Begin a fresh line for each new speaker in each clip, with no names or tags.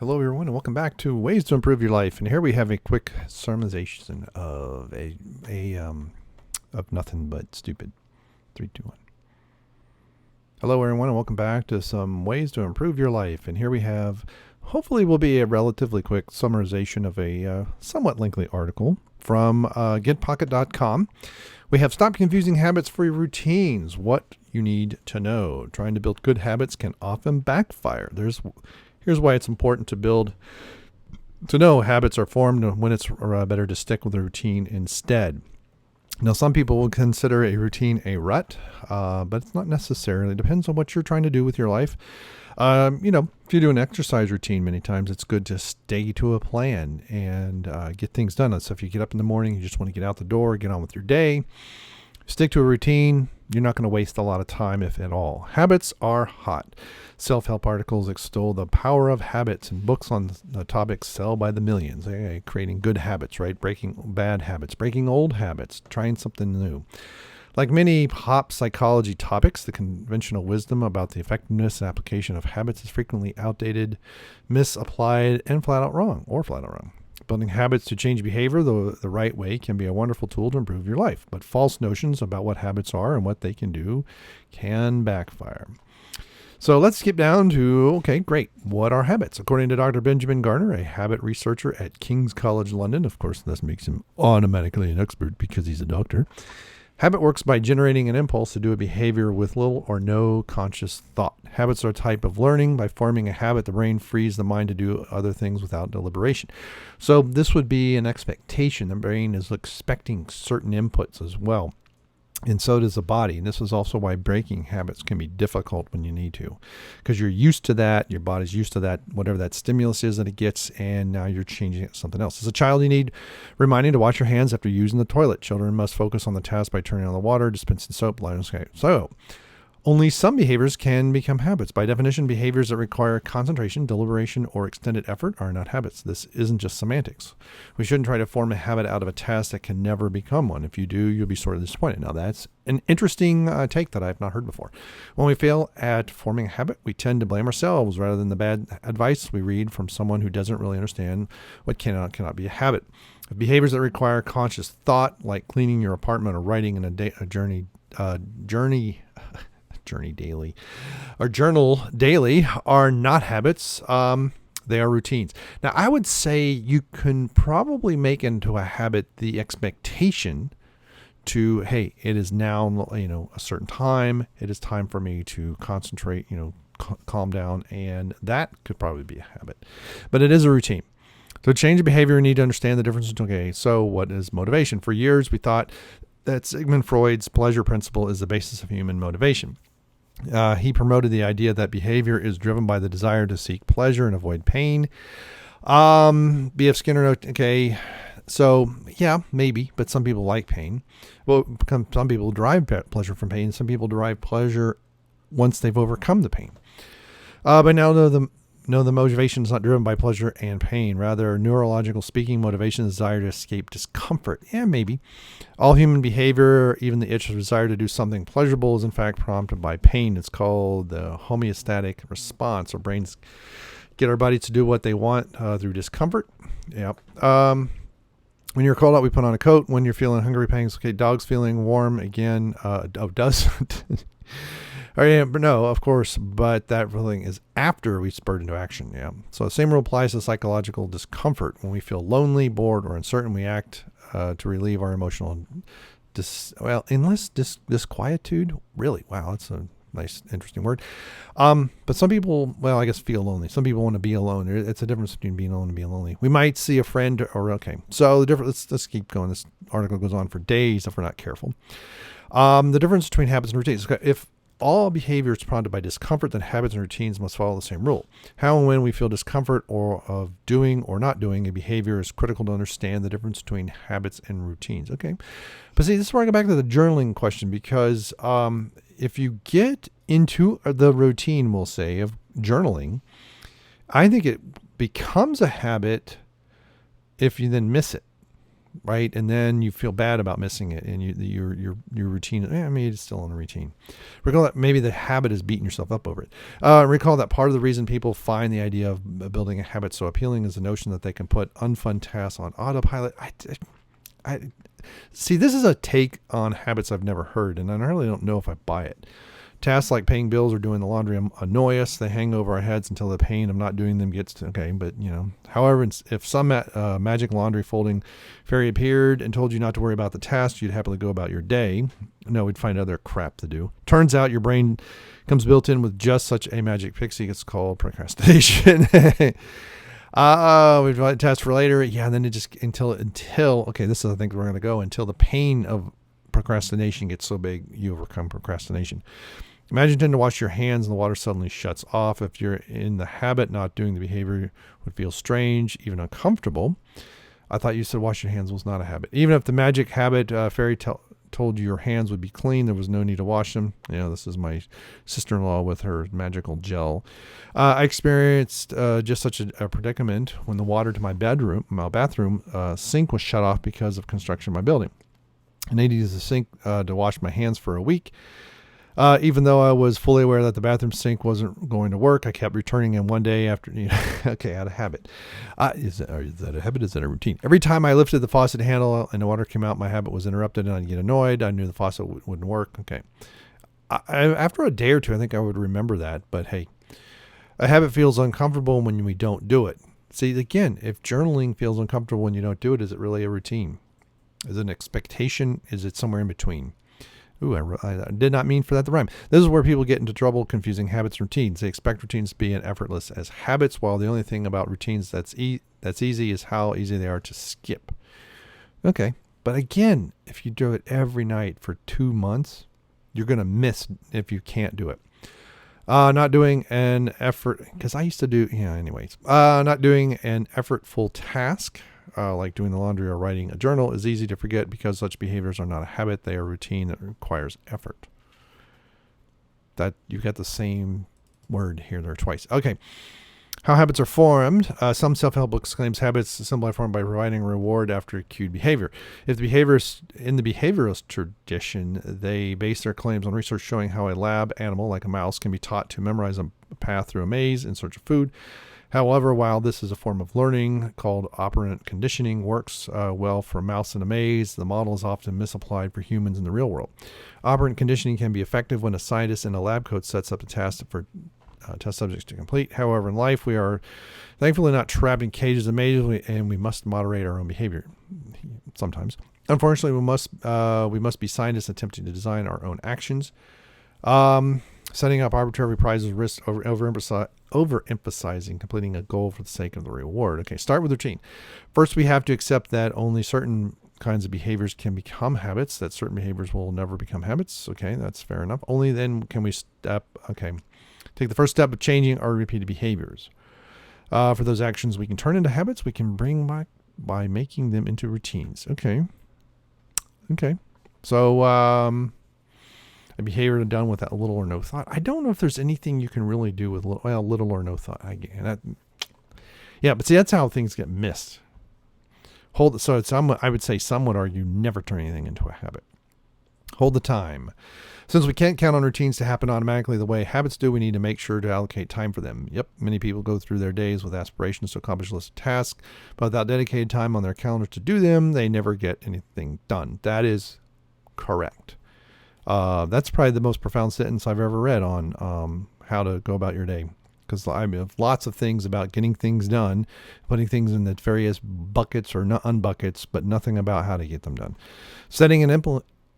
Hello, everyone, and welcome back to Ways to Improve Your Life. And here we have a quick summarization of of nothing but stupid. 3, 2, 1. Hello, everyone, and welcome back to some Ways to Improve Your Life. And here we have, hopefully, will be a relatively quick summarization of a somewhat lengthy article from getpocket.com. We have Stop Confusing Habits for Your Routines. What you need to know. Trying to build good habits can often backfire. Here's why it's important to know habits are formed and when it's better to stick with a routine instead. Now, some people will consider a routine a rut, but it's not necessarily. It depends on what you're trying to do with your life. If you do an exercise routine many times, it's good to stay to a plan and get things done. So if you get up in the morning, you just want to get out the door, get on with your day, stick to a routine. You're not going to waste a lot of time, if at all. Habits are hot. Self-help articles extol the power of habits, and books on the topic sell by the millions. Creating good habits, right? Breaking bad habits, breaking old habits, trying something new. Like many pop psychology topics, the conventional wisdom about the effectiveness and application of habits is frequently outdated, misapplied, and flat out wrong. Building habits to change behavior the right way can be a wonderful tool to improve your life, but false notions about what habits are and what they can do can backfire. So let's skip down to, okay, great. What are habits? According to Dr. Benjamin Garner, a habit researcher at King's College London, of course, this makes him automatically an expert because he's a doctor. Habit works by generating an impulse to do a behavior with little or no conscious thought. Habits are a type of learning. By forming a habit, the brain frees the mind to do other things without deliberation. So this would be an expectation. The brain is expecting certain inputs as well. And so does the body. And this is also why breaking habits can be difficult when you need to, because you're used to that. Your body's used to that, whatever that stimulus is that it gets, and now you're changing it to something else. As a child, you need reminding to wash your hands after using the toilet. Children must focus on the task by turning on the water, dispensing soap, lighting. So only some behaviors can become habits. By definition, behaviors that require concentration, deliberation, or extended effort are not habits. This isn't just semantics. We shouldn't try to form a habit out of a task that can never become one. If you do, you'll be sort of disappointed. Now, that's an interesting take that I've not heard before. When we fail at forming a habit, we tend to blame ourselves rather than the bad advice we read from someone who doesn't really understand what cannot be a habit. Behaviors that require conscious thought, like cleaning your apartment or writing in a journal daily, are not habits. They are routines. Now, I would say you can probably make into a habit the expectation to, hey, it is now, a certain time. It is time for me to concentrate, calm down. And that could probably be a habit, but it is a routine. To change behavior, you need to understand the difference. Okay, so what is motivation? For years, we thought that Sigmund Freud's pleasure principle is the basis of human motivation. He promoted the idea that behavior is driven by the desire to seek pleasure and avoid pain. B.F. Skinner, okay, so yeah, maybe, but some people like pain. Well, some people derive pleasure from pain. Some people derive pleasure once they've overcome the pain. But now the motivation is not driven by pleasure and pain. Rather, neurological speaking, motivation is desire to escape discomfort. Yeah, maybe. All human behavior, even the itch of desire to do something pleasurable, is in fact prompted by pain. It's called the homeostatic response. Our brains get our bodies to do what they want through discomfort. Yep. When you're cold out, we put on a coat. When you're feeling hungry pangs, okay, dog's feeling warm again. Doesn't. Oh, yeah, but no, of course, but that feeling is after we spurred into action. Yeah. So the same rule applies to psychological discomfort. When we feel lonely, bored, or uncertain, we act to relieve our emotional disquietude. Really? Wow. That's a nice, interesting word. But some people, I guess feel lonely. Some people want to be alone. It's a difference between being alone and being lonely. We might see a friend So the difference, let's keep going. This article goes on for days if we're not careful. The difference between habits and routines. If all behavior is prompted by discomfort, then habits and routines must follow the same rule. How and when we feel discomfort or of doing or not doing a behavior is critical to understand the difference between habits and routines. Okay. But see, this is where I go back to the journaling question, because if you get into the routine, we'll say, of journaling, I think it becomes a habit if you then miss it. right? And then you feel bad about missing it, and your routine. Maybe it's still in a routine. Recall that maybe the habit is beating yourself up over it. Recall that part of the reason people find the idea of building a habit so appealing is the notion that they can put unfun tasks on autopilot. I see. This is a take on habits I've never heard, and I really don't know if I buy it. Tasks like paying bills or doing the laundry annoy us. They hang over our heads until the pain of not doing them gets to, okay. But, however, if some magic laundry folding fairy appeared and told you not to worry about the task, you'd happily go about your day. No, we'd find other crap to do. Turns out your brain comes built in with just such a magic pixie. It's called procrastination. We'd write a task for later. Yeah, and then it just, until, okay, this is, I think, we're going to go until the pain of procrastination gets so big, you overcome procrastination. Imagine trying to wash your hands and the water suddenly shuts off. If you're in the habit, not doing the behavior would feel strange, even uncomfortable. I thought you said wash your hands was not a habit. Even if the magic habit fairy told you your hands would be clean, there was no need to wash them. This is my sister-in-law with her magical gel. I experienced just such a predicament when the water to my bathroom sink was shut off because of construction of my building. I needed to use the sink to wash my hands for a week. Even though I was fully aware that the bathroom sink wasn't going to work, I kept returning in one day after, okay, out of habit. Is that a habit? Is that a routine? Every time I lifted the faucet handle and the water came out, my habit was interrupted and I'd get annoyed. I knew the faucet wouldn't work. Okay. After a day or two, I think I would remember that. But hey, a habit feels uncomfortable when we don't do it. See, again, if journaling feels uncomfortable when you don't do it, is it really a routine? Is it an expectation? Is it somewhere in between? Ooh, I did not mean for that to rhyme. This is where people get into trouble confusing habits and routines. They expect routines to be as effortless as habits, while the only thing about routines that's easy is how easy they are to skip. Okay, but again, if you do it every night for 2 months, you're going to miss if you can't do it. Not doing an effort, because I used to do, not doing an effortful task, like doing the laundry or writing a journal, is easy to forget because such behaviors are not a habit. They are a routine that requires effort. That you got the same word here there twice. Okay. How habits are formed. Some self-help books claims habits simply formed by providing a reward after cued behavior. If the behaviors in the behaviorist tradition, they base their claims on research showing how a lab animal like a mouse can be taught to memorize a path through a maze in search of food. However, while this is a form of learning called operant conditioning, works well for a mouse in a maze, the model is often misapplied for humans in the real world. Operant conditioning can be effective when a scientist in a lab coat sets up a task for test subjects to complete. However, in life, we are thankfully not trapped in cages and mazes, and we must moderate our own behavior sometimes. Unfortunately, we must be scientists attempting to design our own actions. Setting up arbitrary prizes risks overemphasizing completing a goal for the sake of the reward. Okay, start with routine. First, we have to accept that only certain kinds of behaviors can become habits, that certain behaviors will never become habits. Okay, that's fair enough. Only then can we take the first step of changing our repeated behaviors. For those actions we can turn into habits, we can bring back by making them into routines. Okay. So, a behavior done with that little or no thought. I don't know if there's anything you can really do with little or no thought. But see, that's how things get missed. I would say some would argue never turn anything into a habit. Hold the time. Since we can't count on routines to happen automatically the way habits do, we need to make sure to allocate time for them. Yep, many people go through their days with aspirations to accomplish a list of tasks, but without dedicated time on their calendar to do them, they never get anything done. That is correct. That's probably the most profound sentence I've ever read on how to go about your day. Because I have lots of things about getting things done, putting things in the various buckets or unbuckets, but nothing about how to get them done. Setting an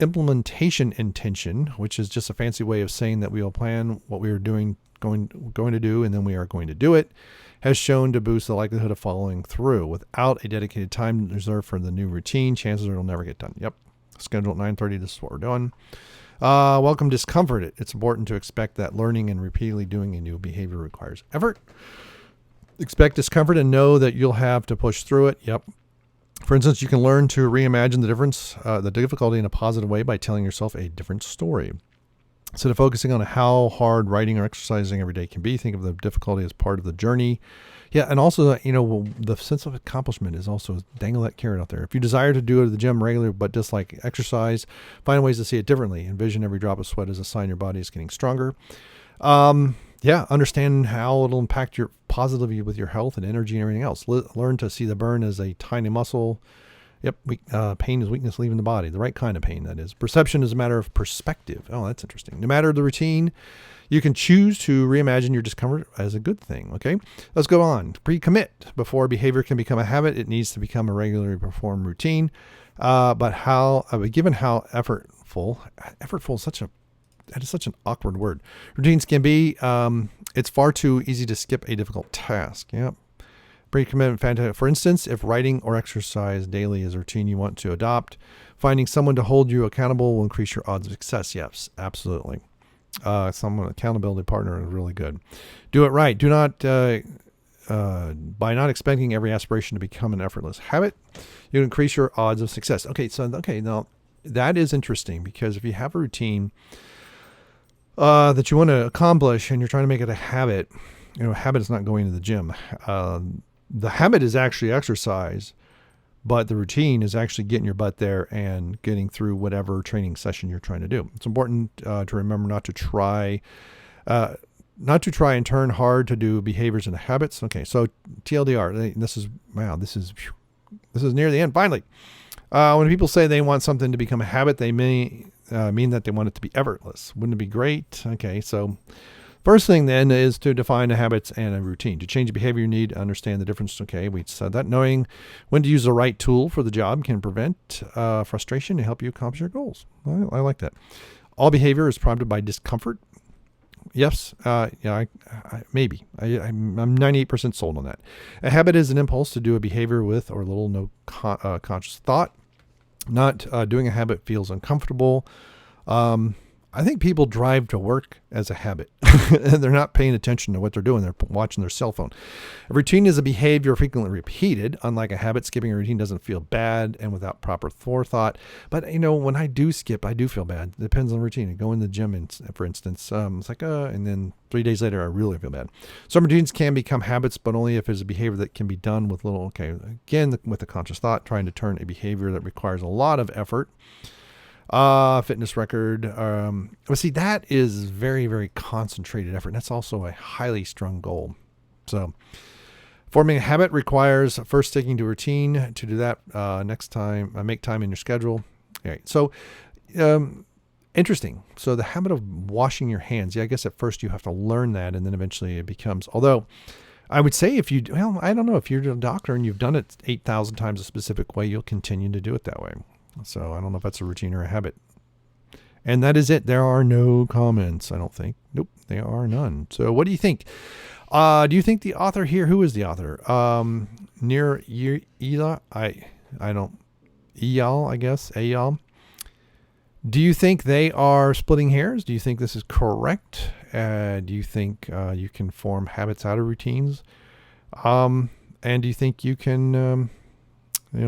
implementation intention, which is just a fancy way of saying that we will plan what we are going to do, and then we are going to do it, has shown to boost the likelihood of following through. Without a dedicated time reserved for the new routine, chances are it'll never get done. Yep. Schedule at 9:30. This is what we're doing. Welcome discomfort. It's important to expect that learning and repeatedly doing a new behavior requires effort. Expect discomfort and know that you'll have to push through it. Yep. For instance, you can learn to reimagine the difficulty in a positive way by telling yourself a different story. Instead of focusing on how hard writing or exercising every day can be, think of the difficulty as part of the journey. Yeah, and also, the sense of accomplishment is also dangle that carrot out there. If you desire to do it at the gym regularly but dislike exercise, find ways to see it differently. Envision every drop of sweat as a sign your body is getting stronger. Understand how it'll impact your positively with your health and energy and everything else. Learn to see the burn as a tiny muscle. Yep, pain is weakness leaving the body. The right kind of pain, that is. Perception is a matter of perspective. Oh, that's interesting. No matter the routine, you can choose to reimagine your discomfort as a good thing, okay? Let's go on. Pre-commit. Before behavior can become a habit, it needs to become a regularly performed routine. Given how effortful is such an awkward word. Routines can be, it's far too easy to skip a difficult task. Yep. Pre-commitment, fantastic. For instance, if writing or exercise daily is a routine you want to adopt, finding someone to hold you accountable will increase your odds of success. Yes, absolutely. Someone accountability partner is really good. Do it right. Do not, by not expecting every aspiration to become an effortless habit, you increase your odds of success. Now that is interesting, because if you have a routine that you want to accomplish and you're trying to make it a habit, habit is not going to the gym. The habit is actually exercise, but the routine is actually getting your butt there and getting through whatever training session you're trying to do. It's important to remember not to try and turn hard to do behaviors into habits. Okay, so TLDR. This is near the end. Finally, when people say they want something to become a habit, they may mean that they want it to be effortless. Wouldn't it be great? Okay, so first thing then is to define a habits and a routine. To change a behavior, you need to understand the difference. Okay, we said that. Knowing when to use the right tool for the job can prevent frustration and help you accomplish your goals. I like that. All behavior is prompted by discomfort. Yes, maybe. I'm 98% sold on that. A habit is an impulse to do a behavior with or little no conscious thought. Not doing a habit feels uncomfortable. I think people drive to work as a habit. They're not paying attention to what they're doing. They're watching their cell phone. A routine is a behavior frequently repeated. Unlike a habit, skipping a routine doesn't feel bad and without proper forethought. But, when I do skip, I do feel bad. It depends on the routine. I go in the gym, for instance, it's like, and then 3 days later, I really feel bad. Some routines can become habits, but only if it's a behavior that can be done with little, with a conscious thought, trying to turn a behavior that requires a lot of effort. Fitness record. But see, that is very, very concentrated effort. And that's also a highly strung goal. So forming a habit requires first sticking to a routine. To do that, next time, make time in your schedule. All right. So, interesting. So the habit of washing your hands. Yeah, I guess at first you have to learn that, and then eventually it becomes, although I would say I don't know, if you're a doctor and you've done it 8,000 times a specific way, you'll continue to do it that way. So I don't know if that's a routine or a habit. And that is it. There are no comments, I don't think. Nope, there are none. So what do you think? Do you think the author here, who is the author? Nir Eyal, Eyal, I guess, Eyal. Do you think they are splitting hairs? Do you think this is correct? Do you think you can form habits out of routines? And do you think you can,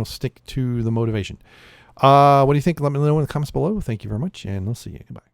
stick to the motivation? What do you think? Let me know in the comments below. Thank you very much, and we'll see you. Goodbye.